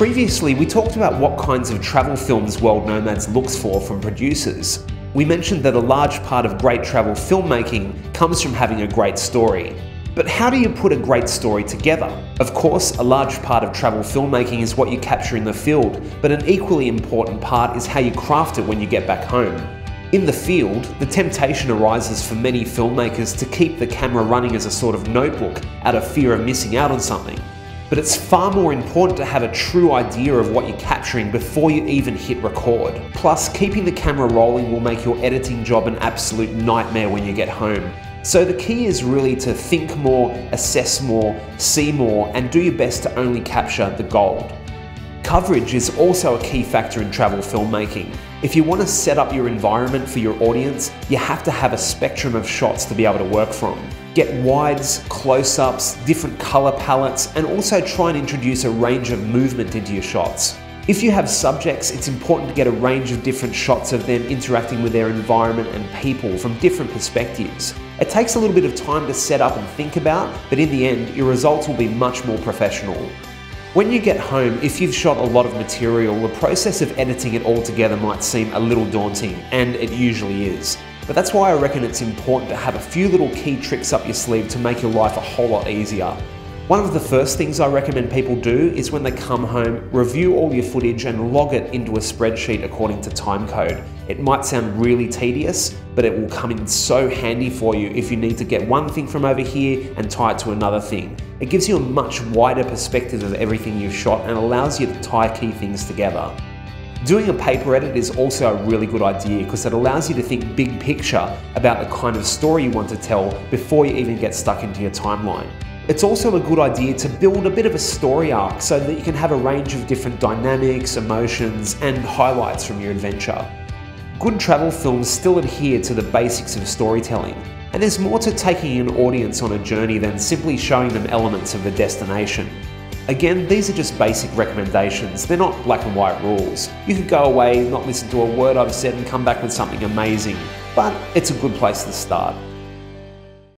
Previously, we talked about what kinds of travel films World Nomads looks for from producers. We mentioned that a large part of great travel filmmaking comes from having a great story. But how do you put a great story together? Of course, a large part of travel filmmaking is what you capture in the field, but an equally important part is how you craft it when you get back home. In the field, the temptation arises for many filmmakers to keep the camera running as a sort of notebook out of fear of missing out on something. But it's far more important to have a true idea of what you're capturing before you even hit record. Plus, keeping the camera rolling will make your editing job an absolute nightmare when you get home. So the key is really to think more, assess more, see more, and do your best to only capture the gold. Coverage is also a key factor in travel filmmaking. If you want to set up your environment for your audience, you have to have a spectrum of shots to be able to work from. Get wides, close-ups, different color palettes, and also try and introduce a range of movement into your shots. If you have subjects, it's important to get a range of different shots of them interacting with their environment and people from different perspectives. It takes a little bit of time to set up and think about, but in the end, your results will be much more professional. When you get home, if you've shot a lot of material, the process of editing it all together might seem a little daunting, and it usually is. But that's why I reckon it's important to have a few little key tricks up your sleeve to make your life a whole lot easier. One of the first things I recommend people do is when they come home, review all your footage and log it into a spreadsheet according to timecode. It might sound really tedious, but it will come in so handy for you if you need to get one thing from over here and tie it to another thing. It gives you a much wider perspective of everything you've shot and allows you to tie key things together. Doing a paper edit is also a really good idea because it allows you to think big picture about the kind of story you want to tell before you even get stuck into your timeline. It's also a good idea to build a bit of a story arc so that you can have a range of different dynamics, emotions, and highlights from your adventure. Good travel films still adhere to the basics of storytelling, and there's more to taking an audience on a journey than simply showing them elements of the destination. Again, these are just basic recommendations, they're not black and white rules. You could go away, not listen to a word I've said and come back with something amazing, but it's a good place to start.